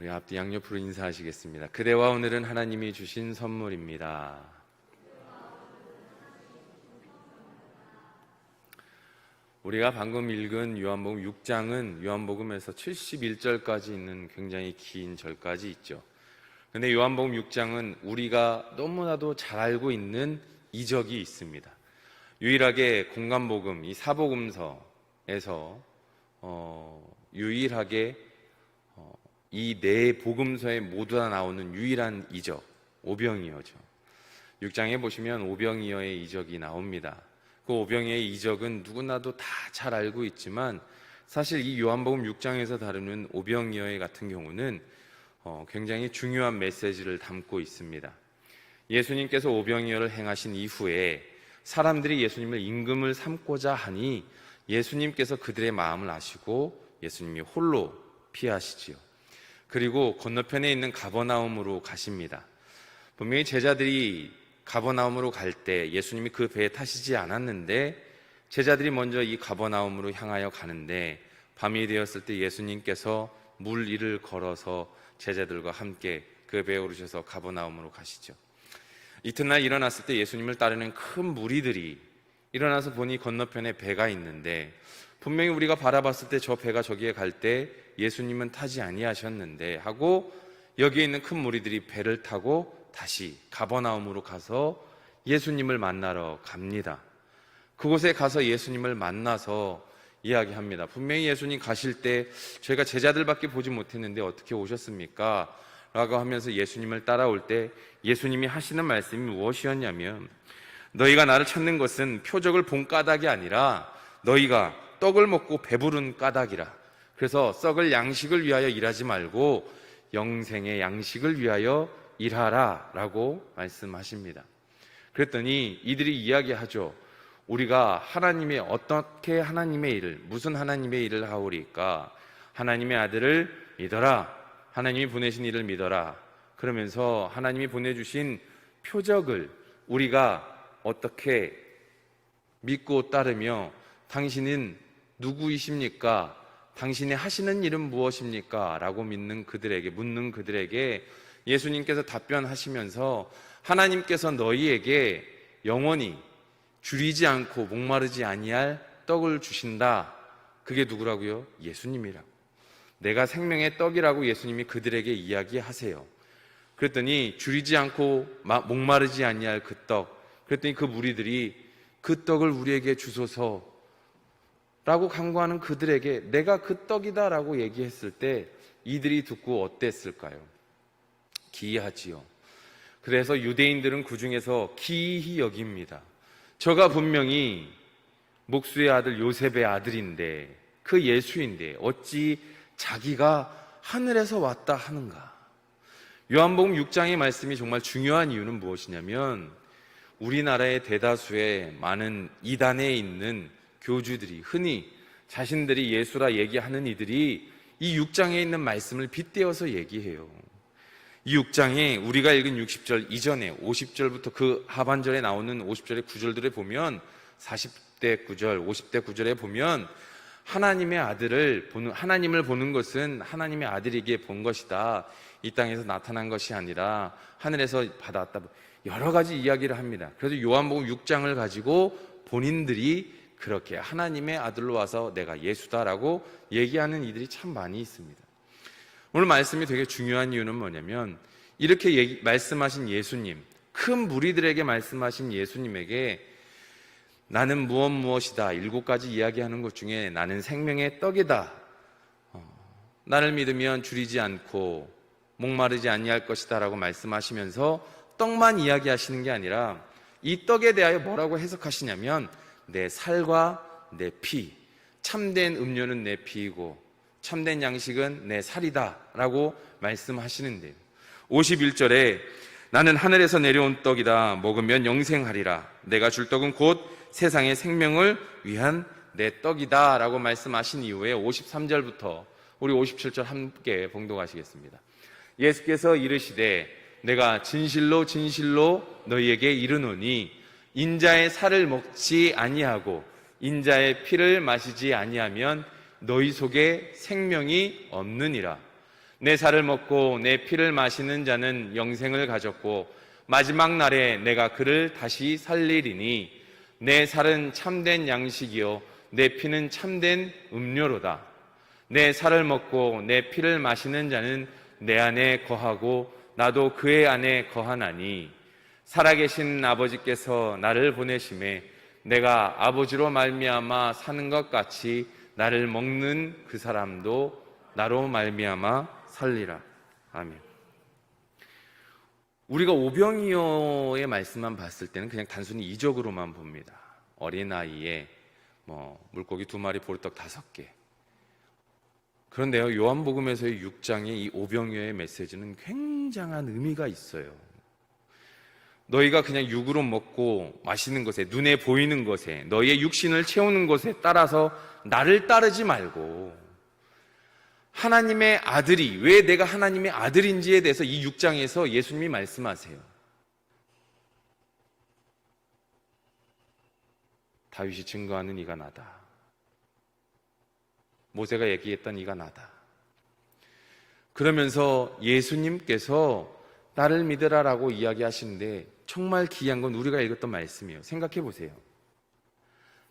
우리 앞뒤 양옆으로 인사하시겠습니다. 그대와 오늘은 하나님이 주신 선물입니다. 우리가 방금 읽은 요한복음 6장은 요한복음에서 71절까지 있는 굉장히 긴 절까지 있죠. 근데 요한복음 6장은 우리가 너무나도 잘 알고 있는 이적이 있습니다. 유일하게 공관복음, 이 사복음서에서 유일하게 이 네 복음서에 모두 다 나오는 유일한 이적, 오병이어죠. 6장에 보시면 오병이어의 이적이 나옵니다. 그 오병이어의 이적은 누구나도 다 잘 알고 있지만 사실 이 요한복음 6장에서 다루는 오병이어 같은 경우는 굉장히 중요한 메시지를 담고 있습니다. 예수님께서 오병이어를 행하신 이후에 사람들이 예수님을 임금을 삼고자 하니 예수님께서 그들의 마음을 아시고 예수님이 홀로 피하시지요. 그리고 건너편에 있는 가버나움으로 가십니다. 분명히 제자들이 가버나움으로 갈 때 예수님이 그 배에 타시지 않았는데 제자들이 먼저 이 가버나움으로 향하여 가는데 밤이 되었을 때 예수님께서 물 위를 걸어서 제자들과 함께 그 배에 오르셔서 가버나움으로 가시죠. 이튿날 일어났을 때 예수님을 따르는 큰 무리들이 일어나서 보니 건너편에 배가 있는데 분명히 우리가 바라봤을 때 저 배가 저기에 갈 때 예수님은 타지 아니하셨는데 하고 여기에 있는 큰 무리들이 배를 타고 다시 가버나움으로 가서 예수님을 만나러 갑니다. 그곳에 가서 예수님을 만나서 이야기합니다. 분명히 예수님 가실 때 저희가 제자들밖에 보지 못했는데 어떻게 오셨습니까? 라고 하면서 예수님을 따라올 때 예수님이 하시는 말씀이 무엇이었냐면 너희가 나를 찾는 것은 표적을 본 까닭이 아니라 너희가 떡을 먹고 배부른 까닭이라. 그래서 썩을 양식을 위하여 일하지 말고 영생의 양식을 위하여 일하라 라고 말씀하십니다. 그랬더니 이들이 이야기하죠. 우리가 하나님의 어떻게 하나님의 일을 무슨 하나님의 일을 하오리까? 하나님의 아들을 믿어라. 하나님이 보내신 이를 믿어라. 그러면서 하나님이 보내주신 표적을 우리가 어떻게 믿고 따르며 당신은 누구이십니까? 당신이 하시는 일은 무엇입니까? 라고 묻는 그들에게 예수님께서 답변하시면서 하나님께서 너희에게 영원히 줄이지 않고 목마르지 아니할 떡을 주신다. 그게 누구라고요? 예수님이라고. 내가 생명의 떡이라고 예수님이 그들에게 이야기하세요. 그랬더니 줄이지 않고 목마르지 아니할 그 떡. 그랬더니 그 무리들이 그 떡을 우리에게 주소서 라고 간구하는 그들에게 내가 그 떡이다 라고 얘기했을 때 이들이 듣고 어땠을까요? 기이하지요. 그래서 유대인들은 그 중에서 기이히 여깁니다. 저가 분명히 목수의 아들 요셉의 아들인데 그 예수인데 어찌 자기가 하늘에서 왔다 하는가? 요한복음 6장의 말씀이 정말 중요한 이유는 무엇이냐면 우리나라의 대다수의 많은 이단에 있는 교주들이 흔히 자신들이 예수라 얘기하는 이들이 이 6장에 있는 말씀을 빗대어서 얘기해요. 이 6장에 우리가 읽은 60절 이전에 50절부터 그 하반절에 나오는 50절의 구절들에 보면 40대 구절, 50대 구절에 보면 하나님을 보는 것은 하나님의 아들에게 본 것이다. 이 땅에서 나타난 것이 아니라 하늘에서 받았다. 여러 가지 이야기를 합니다. 그래서 요한복음 6장을 가지고 본인들이 그렇게 하나님의 아들로 와서 내가 예수다라고 얘기하는 이들이 참 많이 있습니다. 오늘 말씀이 되게 중요한 이유는 뭐냐면 이렇게 말씀하신 예수님, 큰 무리들에게 말씀하신 예수님에게 나는 무엇이다 7가지 이야기하는 것 중에 나는 생명의 떡이다. 나를 믿으면 줄이지 않고 목마르지 아니할 것이다 라고 말씀하시면서 떡만 이야기하시는 게 아니라 이 떡에 대하여 뭐라고 해석하시냐면 내 살과 내 피, 참된 음료는 내 피이고 참된 양식은 내 살이다 라고 말씀하시는데요. 51절에 나는 하늘에서 내려온 떡이다. 먹으면 영생하리라. 내가 줄 떡은 곧 세상의 생명을 위한 내 떡이다 라고 말씀하신 이후에 53절부터 우리 57절 함께 봉독하시겠습니다. 예수께서 이르시되 내가 진실로 진실로 너희에게 이르노니 인자의 살을 먹지 아니하고 인자의 피를 마시지 아니하면 너희 속에 생명이 없느니라. 내 살을 먹고 내 피를 마시는 자는 영생을 가졌고 마지막 날에 내가 그를 다시 살리리니 내 살은 참된 양식이요 내 피는 참된 음료로다. 내 살을 먹고 내 피를 마시는 자는 내 안에 거하고 나도 그의 안에 거하나니 살아계신 아버지께서 나를 보내심에 내가 아버지로 말미암아 사는 것 같이 나를 먹는 그 사람도 나로 말미암아 살리라. 아멘. 우리가 오병이어의 말씀만 봤을 때는 그냥 단순히 이적으로만 봅니다. 어린아이에 물고기 2마리 보리떡 5개. 그런데요, 요한복음에서의 6장의 이 오병이어의 메시지는 굉장한 의미가 있어요. 너희가 그냥 육으로 먹고 마시는 것에, 눈에 보이는 것에, 너희의 육신을 채우는 것에 따라서 나를 따르지 말고 하나님의 아들이, 왜 내가 하나님의 아들인지에 대해서 이 6장에서 예수님이 말씀하세요. 다윗이 증거하는 이가 나다. 모세가 얘기했던 이가 나다. 그러면서 예수님께서 나를 믿으라라고 이야기하시는데 정말 귀한 건 우리가 읽었던 말씀이에요. 생각해 보세요.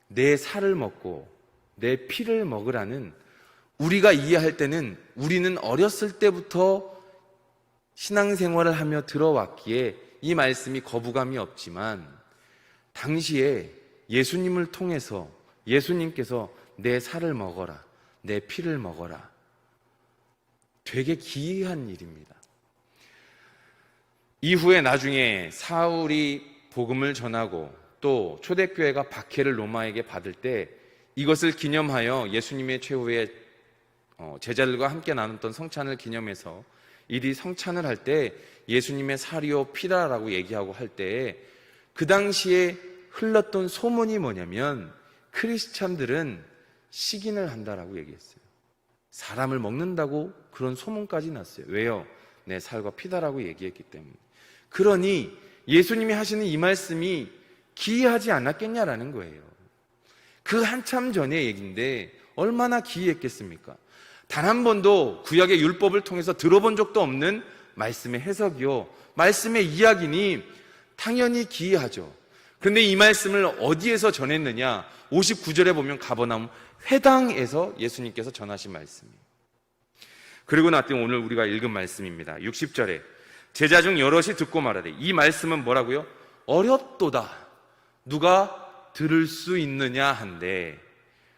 내 살을 먹고 내 피를 먹으라는, 우리가 이해할 때는 우리는 어렸을 때부터 신앙생활을 하며 들어왔기에 이 말씀이 거부감이 없지만 당시에 예수님을 통해서 예수님께서 내 살을 먹어라, 내 피를 먹어라, 되게 기이한 일입니다. 이후에 나중에 사울이 복음을 전하고 또 초대교회가 박해를 로마에게 받을 때 이것을 기념하여 예수님의 최후의 제자들과 함께 나눴던 성찬을 기념해서 이리 성찬을 할 때 예수님의 살이요 피다라고 얘기하고 할 때 그 당시에 흘렀던 소문이 뭐냐면 크리스찬들은 식인을 한다라고 얘기했어요. 사람을 먹는다고 그런 소문까지 났어요. 왜요? 내 살과 피다라고 얘기했기 때문에. 그러니 예수님이 하시는 이 말씀이 기이하지 않았겠냐라는 거예요. 그 한참 전의 얘기인데 얼마나 기이했겠습니까? 단 한 번도 구약의 율법을 통해서 들어본 적도 없는 말씀의 해석이요, 말씀의 이야기니 당연히 기이하죠. 그런데 이 말씀을 어디에서 전했느냐? 59절에 보면 가버나움 회당에서 예수님께서 전하신 말씀이에요. 그리고 나왔더니 오늘 우리가 읽은 말씀입니다. 60절에 제자 중 여럿이 듣고 말하되, 이 말씀은 뭐라고요? 어렵도다, 누가 들을 수 있느냐 한데,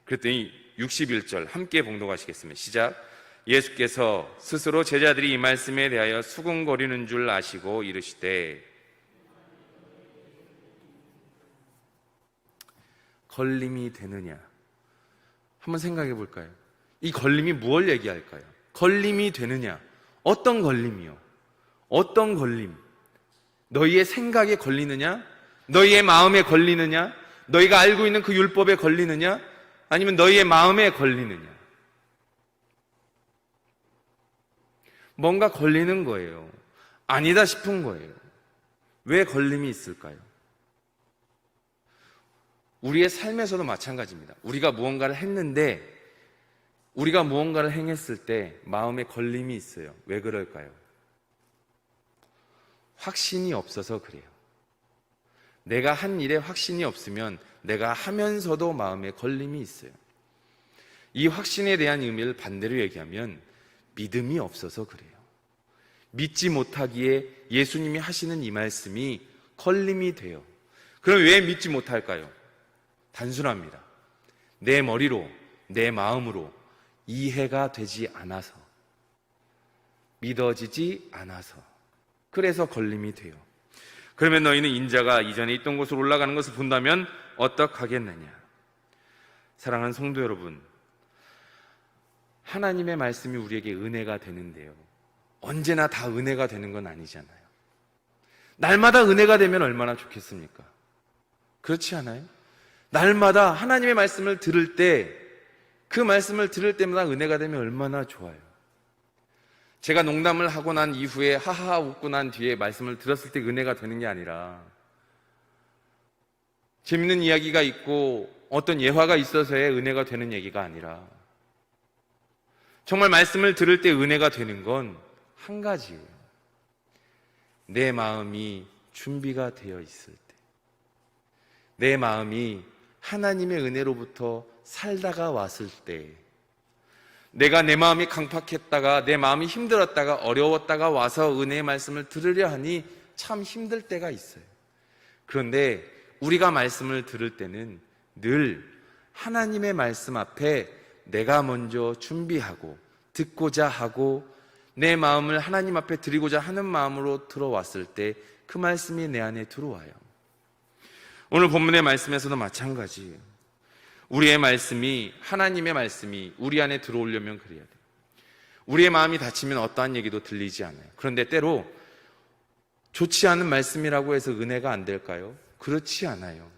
그랬더니 61절 함께 봉독하시겠습니다. 시작. 예수께서 스스로 제자들이 이 말씀에 대하여 수군거리는 줄 아시고 이르시되, 걸림이 되느냐? 한번 생각해 볼까요? 이 걸림이 무엇을 얘기할까요? 걸림이 되느냐? 어떤 걸림이요? 어떤 걸림? 너희의 생각에 걸리느냐? 너희의 마음에 걸리느냐? 너희가 알고 있는 그 율법에 걸리느냐? 아니면 너희의 마음에 걸리느냐? 뭔가 걸리는 거예요. 아니다 싶은 거예요. 왜 걸림이 있을까요? 우리의 삶에서도 마찬가지입니다. 우리가 무언가를 했는데, 우리가 무언가를 행했을 때 마음에 걸림이 있어요. 왜 그럴까요? 확신이 없어서 그래요. 내가 한 일에 확신이 없으면 내가 하면서도 마음에 걸림이 있어요. 이 확신에 대한 의미를 반대로 얘기하면 믿음이 없어서 그래요. 믿지 못하기에 예수님이 하시는 이 말씀이 걸림이 돼요. 그럼 왜 믿지 못할까요? 단순합니다. 내 머리로, 내 마음으로 이해가 되지 않아서, 믿어지지 않아서, 그래서 걸림이 돼요. 그러면 너희는 인자가 이전에 있던 곳으로 올라가는 것을 본다면 어떡하겠느냐? 사랑하는 성도 여러분, 하나님의 말씀이 우리에게 은혜가 되는데요, 언제나 다 은혜가 되는 건 아니잖아요. 날마다 은혜가 되면 얼마나 좋겠습니까? 그렇지 않아요? 날마다 하나님의 말씀을 들을 때, 그 말씀을 들을 때마다 은혜가 되면 얼마나 좋아요. 제가 농담을 하고 난 이후에 하하하 웃고 난 뒤에 말씀을 들었을 때 은혜가 되는 게 아니라, 재밌는 이야기가 있고 어떤 예화가 있어서의 은혜가 되는 얘기가 아니라, 정말 말씀을 들을 때 은혜가 되는 건 한 가지예요. 내 마음이 준비가 되어 있을 때, 내 마음이 하나님의 은혜로부터 살다가 왔을 때, 내가 내 마음이 강팍했다가 내 마음이 힘들었다가 어려웠다가 와서 은혜의 말씀을 들으려 하니 참 힘들 때가 있어요. 그런데 우리가 말씀을 들을 때는 늘 하나님의 말씀 앞에 내가 먼저 준비하고 듣고자 하고 내 마음을 하나님 앞에 드리고자 하는 마음으로 들어왔을 때 그 말씀이 내 안에 들어와요. 오늘 본문의 말씀에서도 마찬가지예요. 우리의 말씀이, 하나님의 말씀이 우리 안에 들어오려면 그래야 돼요. 우리의 마음이 닫히면 어떠한 얘기도 들리지 않아요. 그런데 때로 좋지 않은 말씀이라고 해서 은혜가 안 될까요? 그렇지 않아요.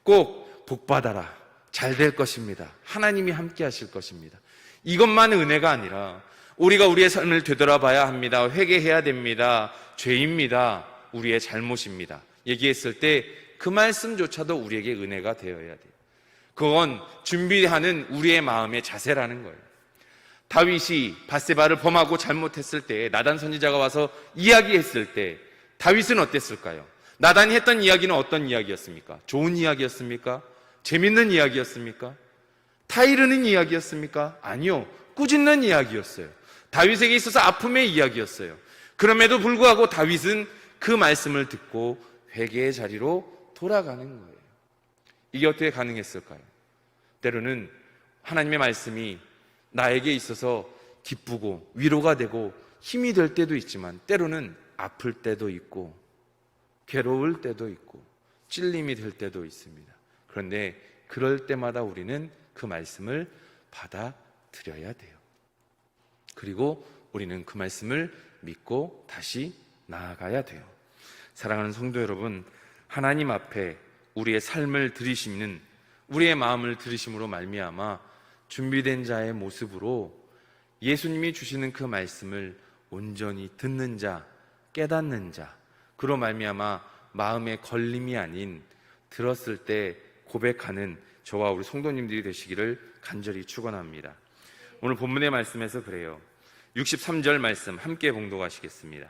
꼭 복받아라, 잘 될 것입니다, 하나님이 함께 하실 것입니다, 이것만 은혜가 아니라 우리가 우리의 삶을 되돌아봐야 합니다, 회개해야 됩니다, 죄입니다, 우리의 잘못입니다 얘기했을 때 그 말씀조차도 우리에게 은혜가 되어야 돼요. 그건 준비하는 우리의 마음의 자세라는 거예요. 다윗이 밧세바를 범하고 잘못했을 때 나단 선지자가 와서 이야기했을 때 다윗은 어땠을까요? 나단이 했던 이야기는 어떤 이야기였습니까? 좋은 이야기였습니까? 재밌는 이야기였습니까? 타이르는 이야기였습니까? 아니요, 꾸짖는 이야기였어요. 다윗에게 있어서 아픔의 이야기였어요. 그럼에도 불구하고 다윗은 그 말씀을 듣고 회개의 자리로 돌아가는 거예요. 이게 어떻게 가능했을까요? 때로는 하나님의 말씀이 나에게 있어서 기쁘고 위로가 되고 힘이 될 때도 있지만 때로는 아플 때도 있고 괴로울 때도 있고 찔림이 될 때도 있습니다. 그런데 그럴 때마다 우리는 그 말씀을 받아들여야 돼요. 그리고 우리는 그 말씀을 믿고 다시 나아가야 돼요. 사랑하는 성도 여러분, 하나님 앞에 우리의 삶을 들이시는, 우리의 마음을 들이심으로 말미암아 준비된 자의 모습으로 예수님이 주시는 그 말씀을 온전히 듣는 자, 깨닫는 자, 그로 말미암아 마음의 걸림이 아닌 들었을 때 고백하는 저와 우리 성도님들이 되시기를 간절히 축원합니다. 오늘 본문의 말씀에서 그래요. 63절 말씀 함께 봉독하시겠습니다.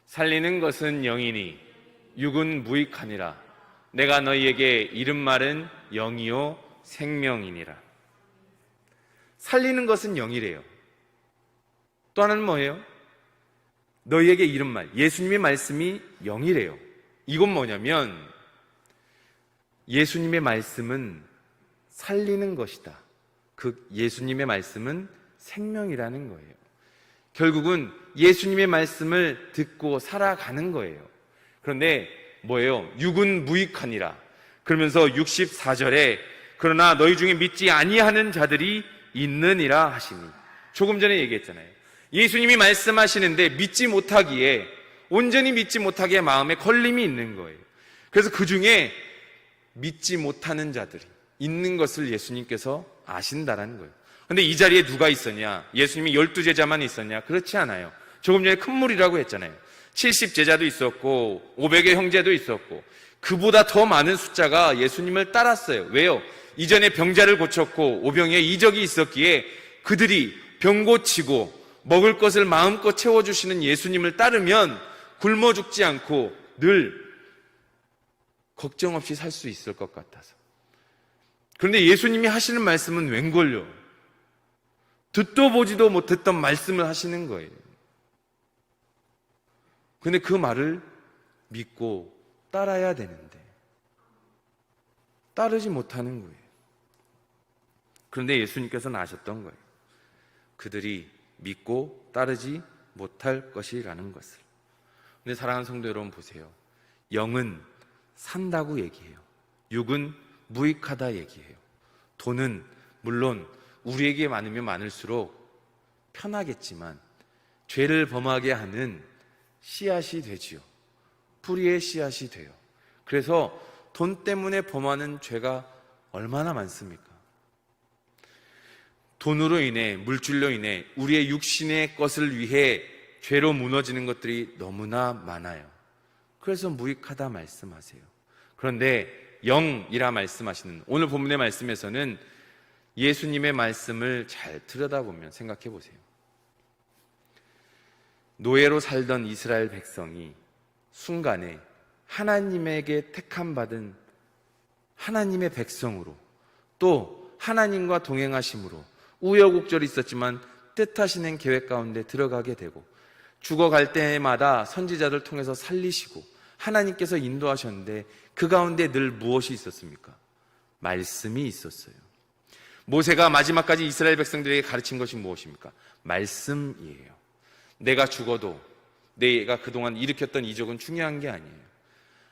살리는 것은 영이니 육은 무익하니라. 내가 너희에게 이른 말은 영이요 생명이니라. 살리는 것은 영이래요. 또 하나는 뭐예요? 너희에게 이른 말, 예수님의 말씀이 영이래요. 이건 뭐냐면 예수님의 말씀은 살리는 것이다. 그 예수님의 말씀은 생명이라는 거예요. 결국은 예수님의 말씀을 듣고 살아가는 거예요. 그런데 뭐예요? 육은 무익하니라. 그러면서 64절에 그러나 너희 중에 믿지 아니하는 자들이 있느니라 하시니, 조금 전에 얘기했잖아요. 예수님이 말씀하시는데 믿지 못하기에, 온전히 믿지 못하기에 마음에 걸림이 있는 거예요. 그래서 그 중에 믿지 못하는 자들이 있는 것을 예수님께서 아신다라는 거예요. 그런데 이 자리에 누가 있었냐? 예수님이 12제자만 있었냐? 그렇지 않아요. 조금 전에 큰 무리라고 했잖아요. 70제자도 있었고 500의 형제도 있었고 그보다 더 많은 숫자가 예수님을 따랐어요. 왜요? 이전에 병자를 고쳤고 오병이의 이적이 있었기에 그들이 병 고치고 먹을 것을 마음껏 채워주시는 예수님을 따르면 굶어 죽지 않고 늘 걱정 없이 살 수 있을 것 같아서. 그런데 예수님이 하시는 말씀은 웬걸요? 듣도 보지도 못했던 말씀을 하시는 거예요. 근데 그 말을 믿고 따라야 되는데 따르지 못하는 거예요. 그런데 예수님께서는 아셨던 거예요. 그들이 믿고 따르지 못할 것이라는 것을. 근데 사랑하는 성도 여러분 보세요. 영은 산다고 얘기해요. 육은 무익하다 얘기해요. 돈은 물론 우리에게 많으면 많을수록 편하겠지만 죄를 범하게 하는 씨앗이 되지요. 뿌리의 씨앗이 돼요. 그래서 돈 때문에 범하는 죄가 얼마나 많습니까? 돈으로 인해, 물질로 인해 우리의 육신의 것을 위해 죄로 무너지는 것들이 너무나 많아요. 그래서 무익하다 말씀하세요. 그런데 영이라 말씀하시는 오늘 본문의 말씀에서는 예수님의 말씀을 잘 들여다보면 생각해 보세요. 노예로 살던 이스라엘 백성이 순간에 하나님에게 택함받은 하나님의 백성으로, 또 하나님과 동행하심으로 우여곡절이 있었지만 뜻하시는 계획 가운데 들어가게 되고, 죽어갈 때마다 선지자들 통해서 살리시고 하나님께서 인도하셨는데, 그 가운데 늘 무엇이 있었습니까? 말씀이 있었어요. 모세가 마지막까지 이스라엘 백성들에게 가르친 것이 무엇입니까? 말씀이에요. 내가 죽어도 내가 그동안 일으켰던 이적은 중요한 게 아니에요.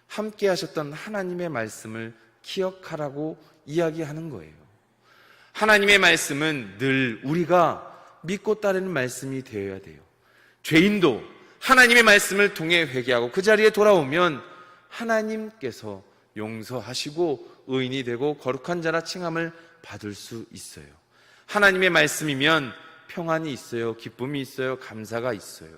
함께 하셨던 하나님의 말씀을 기억하라고 이야기하는 거예요. 하나님의 말씀은 늘 우리가 믿고 따르는 말씀이 되어야 돼요. 죄인도 하나님의 말씀을 통해 회개하고 그 자리에 돌아오면 하나님께서 용서하시고 의인이 되고 거룩한 자라 칭함을 받을 수 있어요. 하나님의 말씀이면 평안이 있어요. 기쁨이 있어요. 감사가 있어요.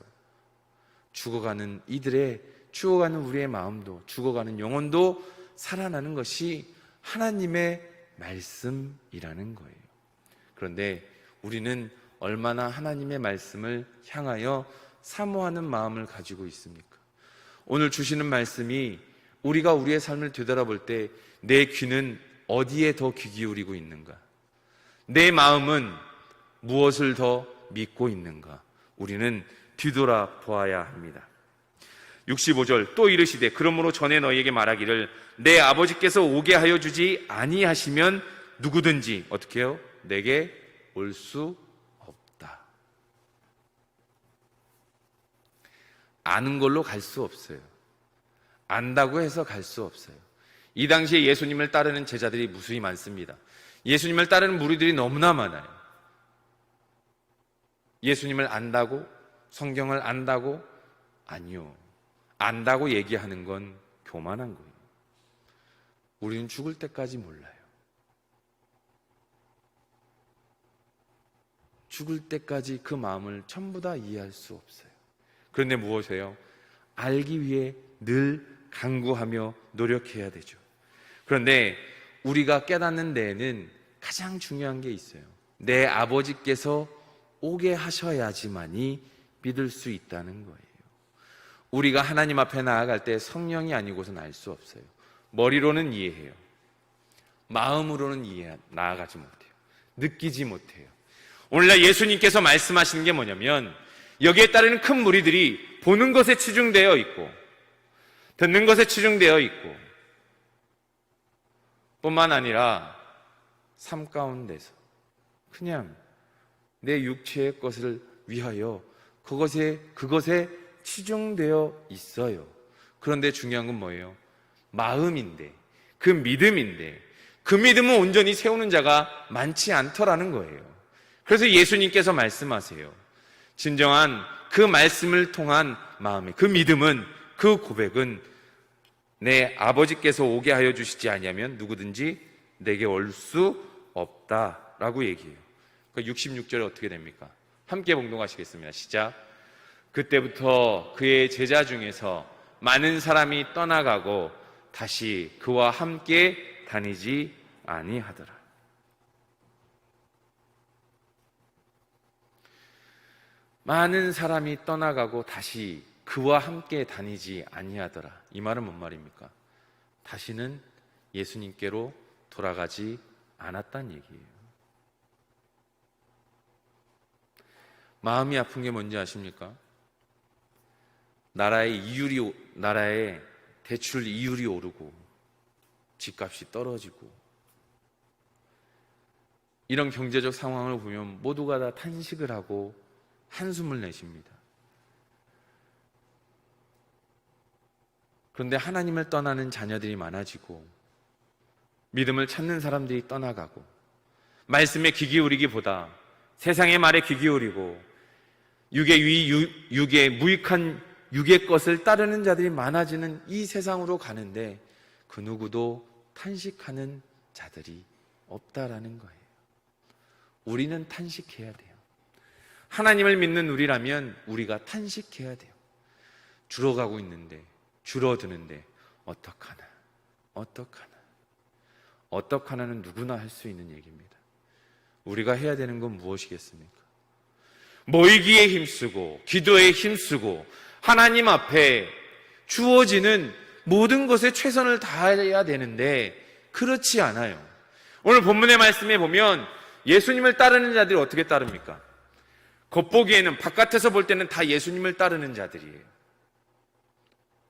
죽어가는 우리의 마음도, 죽어가는 영혼도 살아나는 것이 하나님의 말씀이라는 거예요. 그런데 우리는 얼마나 하나님의 말씀을 향하여 사모하는 마음을 가지고 있습니까? 오늘 주시는 말씀이 우리가 우리의 삶을 되돌아볼 때 내 귀는 어디에 더 귀 기울이고 있는가? 내 마음은 무엇을 더 믿고 있는가? 우리는 뒤돌아보아야 합니다. 65절 또 이르시되 그러므로 전에 너희에게 말하기를 내 아버지께서 오게 하여 주지 아니하시면 누구든지 어떻게 해요? 내게 올 수 없다. 아는 걸로 갈 수 없어요. 안다고 해서 갈 수 없어요. 이 당시에 예수님을 따르는 제자들이 무수히 많습니다. 예수님을 따르는 무리들이 너무나 많아요. 예수님을 안다고? 성경을 안다고? 아니요. 안다고 얘기하는 건 교만한 거예요. 우리는 죽을 때까지 몰라요. 죽을 때까지 그 마음을 전부 다 이해할 수 없어요. 그런데 무엇이에요? 알기 위해 늘 간구하며 노력해야 되죠. 그런데 우리가 깨닫는 데에는 가장 중요한 게 있어요. 내 아버지께서 오게 하셔야지만이 믿을 수 있다는 거예요. 우리가 하나님 앞에 나아갈 때 성령이 아니고서는 알 수 없어요. 머리로는 이해해요. 마음으로는 나아가지 못해요. 느끼지 못해요. 오늘날 예수님께서 말씀하시는 게 뭐냐면, 여기에 따르는 큰 무리들이 보는 것에 치중되어 있고 듣는 것에 치중되어 있고 뿐만 아니라 삶 가운데서 그냥 내 육체의 것을 위하여 그것에 치중되어 있어요. 그런데 중요한 건 뭐예요? 마음인데, 그 믿음인데, 그 믿음은 온전히 세우는 자가 많지 않더라는 거예요. 그래서 예수님께서 말씀하세요. 진정한 그 말씀을 통한 마음의 그 믿음은, 그 고백은 내 아버지께서 오게 하여 주시지 아니하면 누구든지 내게 올 수 없다라고 얘기해요. 66절에 어떻게 됩니까? 함께 봉독하시겠습니다. 시작. 그때부터 그의 제자 중에서 많은 사람이 떠나가고 다시 그와 함께 다니지 아니하더라. 많은 사람이 떠나가고 다시 그와 함께 다니지 아니하더라. 이 말은 뭔 말입니까? 다시는 예수님께로 돌아가지 않았다는 얘기예요. 마음이 아픈 게 뭔지 아십니까? 나라의 대출 이율이 오르고 집값이 떨어지고 이런 경제적 상황을 보면 모두가 다 탄식을 하고 한숨을 내쉽니다. 그런데 하나님을 떠나는 자녀들이 많아지고 믿음을 찾는 사람들이 떠나가고 말씀에 귀 기울이기보다 세상의 말에 귀 기울이고 육의 무익한 육의 것을 따르는 자들이 많아지는 이 세상으로 가는데 그 누구도 탄식하는 자들이 없다라는 거예요. 우리는 탄식해야 돼요. 하나님을 믿는 우리라면 우리가 탄식해야 돼요. 줄어가고 있는데, 줄어드는데 어떡하나 어떡하나는 누구나 할 수 있는 얘기입니다. 우리가 해야 되는 건 무엇이겠습니까? 모이기에 힘쓰고 기도에 힘쓰고 하나님 앞에 주어지는 모든 것에 최선을 다해야 되는데 그렇지 않아요. 오늘 본문의 말씀에 보면 예수님을 따르는 자들이 어떻게 따릅니까? 겉보기에는, 바깥에서 볼 때는 다 예수님을 따르는 자들이에요.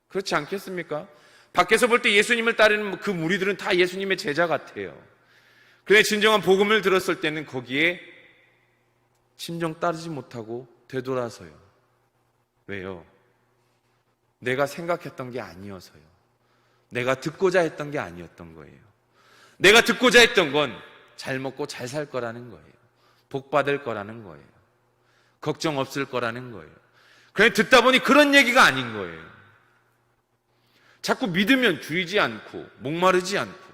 그렇지 않겠습니까? 밖에서 볼 때 예수님을 따르는 그 무리들은 다 예수님의 제자 같아요. 그런데 진정한 복음을 들었을 때는 거기에 진정 따르지 못하고 되돌아서요. 왜요? 내가 생각했던 게 아니어서요. 내가 듣고자 했던 게 아니었던 거예요. 내가 듣고자 했던 건 잘 먹고 잘 살 거라는 거예요. 복 받을 거라는 거예요. 걱정 없을 거라는 거예요. 그냥 듣다 보니 그런 얘기가 아닌 거예요. 자꾸 믿으면 줄이지 않고 목마르지 않고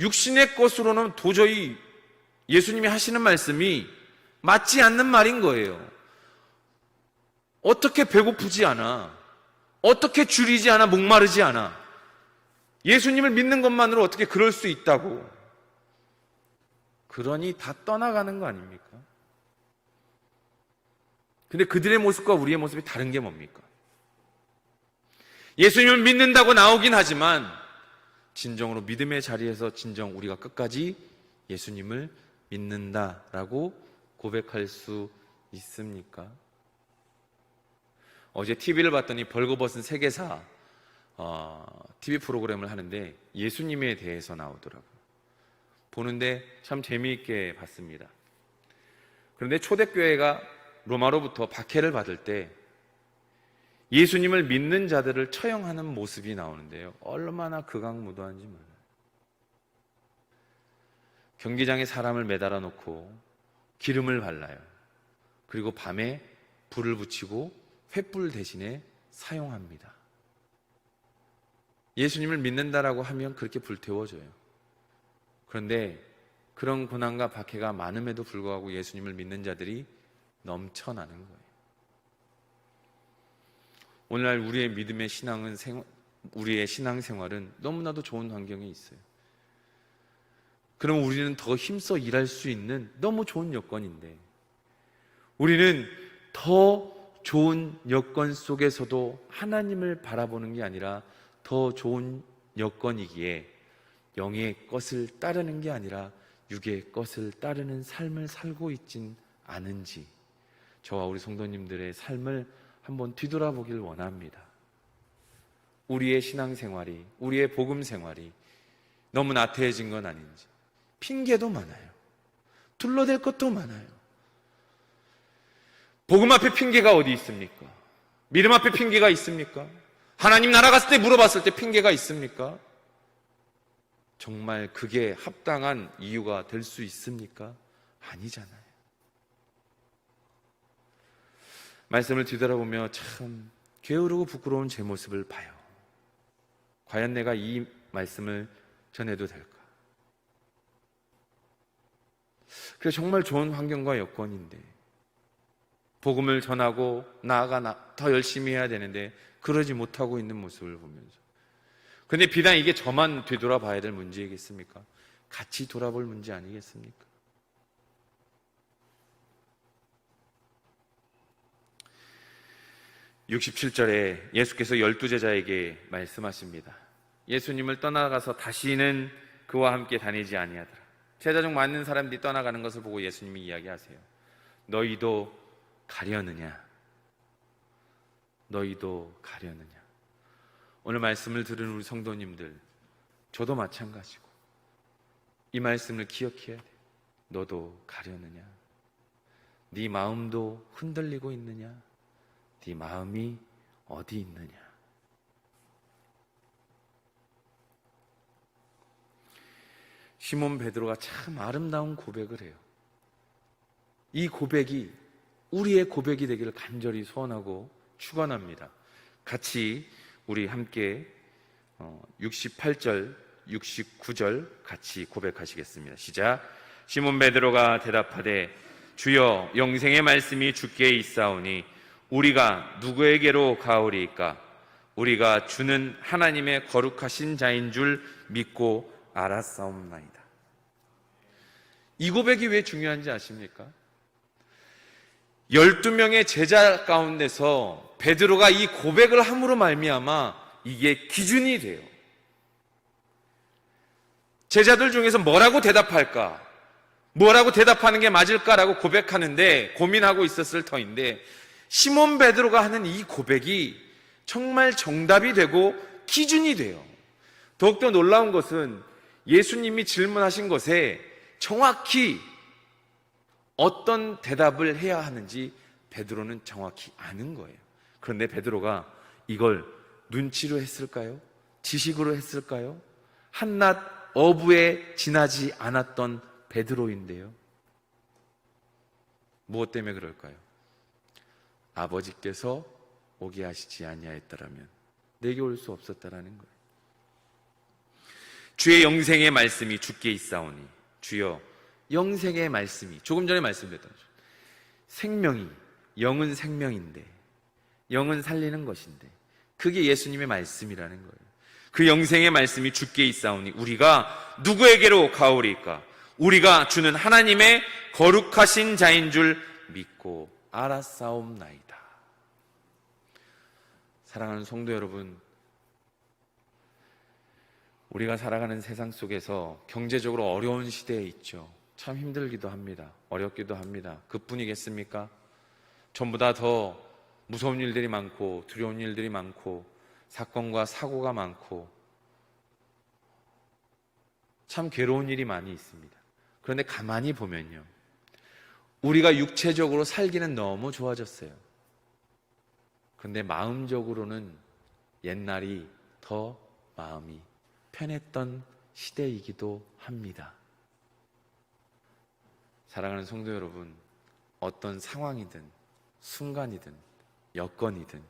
육신의 것으로는 도저히 예수님이 하시는 말씀이 맞지 않는 말인 거예요. 어떻게 배고프지 않아? 어떻게 줄이지 않아? 목마르지 않아? 예수님을 믿는 것만으로 어떻게 그럴 수 있다고? 그러니 다 떠나가는 거 아닙니까? 근데 그들의 모습과 우리의 모습이 다른 게 뭡니까? 예수님을 믿는다고 나오긴 하지만 진정으로 믿음의 자리에서 진정 우리가 끝까지 예수님을 믿는다라고 고백할 수 있습니까? 어제 TV를 봤더니 벌거벗은 세계사 TV 프로그램을 하는데 예수님에 대해서 나오더라고요. 보는데 참 재미있게 봤습니다. 그런데 초대교회가 로마로부터 박해를 받을 때 예수님을 믿는 자들을 처형하는 모습이 나오는데요. 얼마나 극악무도한지 몰라요. 경기장에 사람을 매달아 놓고 기름을 발라요. 그리고 밤에 불을 붙이고 횃불 대신에 사용합니다. 예수님을 믿는다라고 하면 그렇게 불태워져요. 그런데 그런 고난과 박해가 많음에도 불구하고 예수님을 믿는 자들이 넘쳐나는 거예요. 오늘날 우리의 믿음의 우리의 신앙생활은 너무나도 좋은 환경에 있어요. 그럼 우리는 더 힘써 일할 수 있는 너무 좋은 여건인데 우리는 더 좋은 여건 속에서도 하나님을 바라보는 게 아니라 더 좋은 여건이기에 영의 것을 따르는 게 아니라 육의 것을 따르는 삶을 살고 있진 않은지 저와 우리 성도님들의 삶을 한번 뒤돌아보길 원합니다. 우리의 신앙생활이, 우리의 복음생활이 너무 나태해진 건 아닌지. 핑계도 많아요. 둘러댈 것도 많아요. 복음 앞에 핑계가 어디 있습니까? 믿음 앞에 핑계가 있습니까? 하나님 나라 갔을 때 물어봤을 때 핑계가 있습니까? 정말 그게 합당한 이유가 될 수 있습니까? 아니잖아요. 말씀을 뒤돌아보며 참 게으르고 부끄러운 제 모습을 봐요. 과연 내가 이 말씀을 전해도 될까? 그래 정말 좋은 환경과 여건인데 복음을 전하고 나아가 더 열심히 해야 되는데 그러지 못하고 있는 모습을 보면서 근데 비단 이게 저만 되돌아봐야 될 문제이겠습니까? 같이 돌아볼 문제 아니겠습니까? (67절에) 예수께서 12제자에게 말씀하십니다. 예수님을 떠나가서 다시는 그와 함께 다니지 아니하더라. 제자 중 많은 사람들이 떠나가는 것을 보고 예수님이 이야기하세요. 너희도 가려느냐? 너희도 가려느냐? 오늘 말씀을 들은 우리 성도님들, 저도 마찬가지고 이 말씀을 기억해야 돼. 너도 가려느냐? 네 마음도 흔들리고 있느냐? 네 마음이 어디 있느냐? 시몬 베드로가 참 아름다운 고백을 해요. 이 고백이 우리의 고백이 되기를 간절히 소원하고 축원합니다. 같이 우리 함께 68절, 69절 같이 고백하시겠습니다. 시작. 시몬 베드로가 대답하되 주여 영생의 말씀이 주께 있사오니 우리가 누구에게로 가오리이까? 우리가 주는 하나님의 거룩하신 자인 줄 믿고 알았사옵나이다. 이 고백이 왜 중요한지 아십니까? 12명의 제자 가운데서 베드로가 이 고백을 함으로 말미암아 이게 기준이 돼요. 제자들 중에서 뭐라고 대답할까? 뭐라고 대답하는 게 맞을까라고 고백하는데 고민하고 있었을 터인데 시몬 베드로가 하는 이 고백이 정말 정답이 되고 기준이 돼요. 더욱더 놀라운 것은 예수님이 질문하신 것에 정확히 어떤 대답을 해야 하는지 베드로는 정확히 아는 거예요. 그런데 베드로가 이걸 눈치로 했을까요? 지식으로 했을까요? 한낱 어부에 지나지 않았던 베드로인데요. 무엇 때문에 그럴까요? 아버지께서 오게 하시지 아니하였더라면 내게 올 수 없었다라는 거예요. 주의 영생의 말씀이 주께 있사오니 주여 영생의 말씀이 조금 전에 말씀드렸던 생명이 영은 생명인데 영은 살리는 것인데 그게 예수님의 말씀이라는 거예요. 그 영생의 말씀이 주께 있사오니 우리가 누구에게로 가오리까? 우리가 주는 하나님의 거룩하신 자인 줄 믿고 알았사옵나이다. 사랑하는 성도 여러분, 우리가 살아가는 세상 속에서 경제적으로 어려운 시대에 있죠. 참 힘들기도 합니다. 어렵기도 합니다. 그뿐이겠습니까? 전보다 더 무서운 일들이 많고 두려운 일들이 많고 사건과 사고가 많고 참 괴로운 일이 많이 있습니다. 그런데 가만히 보면요, 우리가 육체적으로 살기는 너무 좋아졌어요. 그런데 마음적으로는 옛날이 더 마음이 편했던 시대이기도 합니다. 사랑하는 성도 여러분, 어떤 상황이든 순간이든 여건이든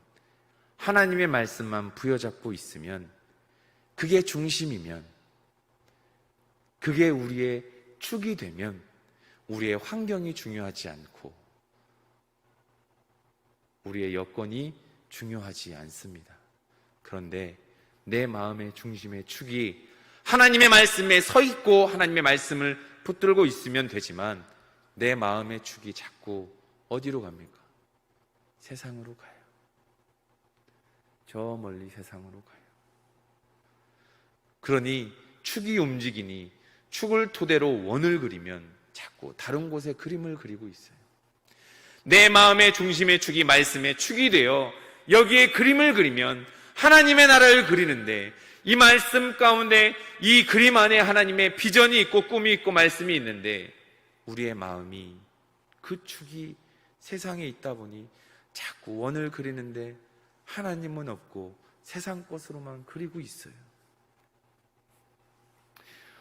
하나님의 말씀만 부여잡고 있으면, 그게 중심이면, 그게 우리의 축이 되면 우리의 환경이 중요하지 않고 우리의 여건이 중요하지 않습니다. 그런데 내 마음의 중심의 축이 하나님의 말씀에 서 있고 하나님의 말씀을 붙들고 있으면 되지만 내 마음의 축이 자꾸 어디로 갑니까? 세상으로 가요. 저 멀리 세상으로 가요. 그러니 축이 움직이니 축을 토대로 원을 그리면 자꾸 다른 곳에 그림을 그리고 있어요. 내 마음의 중심의 축이 말씀의 축이 되어 여기에 그림을 그리면 하나님의 나라를 그리는데, 이 말씀 가운데 이 그림 안에 하나님의 비전이 있고 꿈이 있고 말씀이 있는데 우리의 마음이 그 축이 세상에 있다 보니 자꾸 원을 그리는데 하나님은 없고 세상 것으로만 그리고 있어요.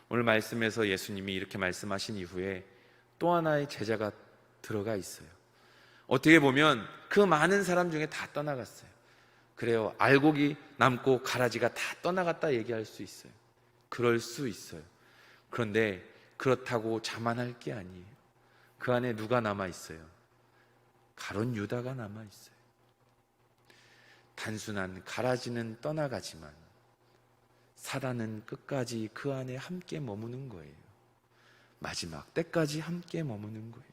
오늘 말씀에서 예수님이 이렇게 말씀하신 이후에 또 하나의 제자가 들어가 있어요. 어떻게 보면 그 많은 사람 중에 다 떠나갔어요. 그래요, 알곡이 남고 가라지가 다 떠나갔다 얘기할 수 있어요. 그럴 수 있어요. 그런데 그렇다고 자만할 게 아니에요. 그 안에 누가 남아있어요? 가룟 유다가 남아있어요. 단순한 가라지는 떠나가지만 사단은 끝까지 그 안에 함께 머무는 거예요. 마지막 때까지 함께 머무는 거예요.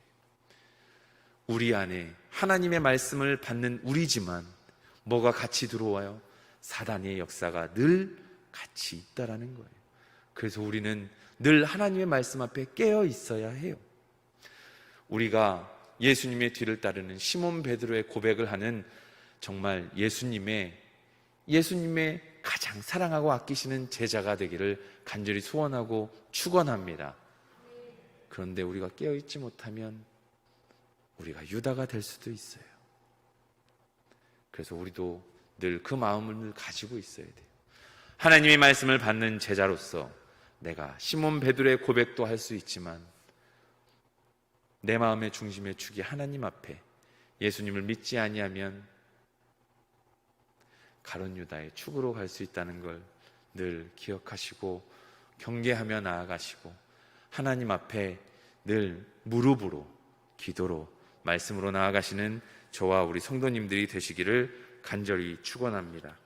우리 안에 하나님의 말씀을 받는 우리지만 뭐가 같이 들어와요? 사단의 역사가 늘 같이 있다라는 거예요. 그래서 우리는 늘 하나님의 말씀 앞에 깨어 있어야 해요. 우리가 예수님의 뒤를 따르는 시몬 베드로의 고백을 하는 정말 예수님의 가장 사랑하고 아끼시는 제자가 되기를 간절히 소원하고 축원합니다. 그런데 우리가 깨어있지 못하면 우리가 유다가 될 수도 있어요. 그래서 우리도 늘 그 마음을 가지고 있어야 돼요. 하나님의 말씀을 받는 제자로서 내가 시몬 베드로의 고백도 할 수 있지만 내 마음의 중심의 축이 하나님 앞에 예수님을 믿지 아니하면 가룟 유다의 축으로 갈 수 있다는 걸 늘 기억하시고 경계하며 나아가시고 하나님 앞에 늘 무릎으로, 기도로, 말씀으로 나아가시는 저와 우리 성도님들이 되시기를 간절히 축원합니다.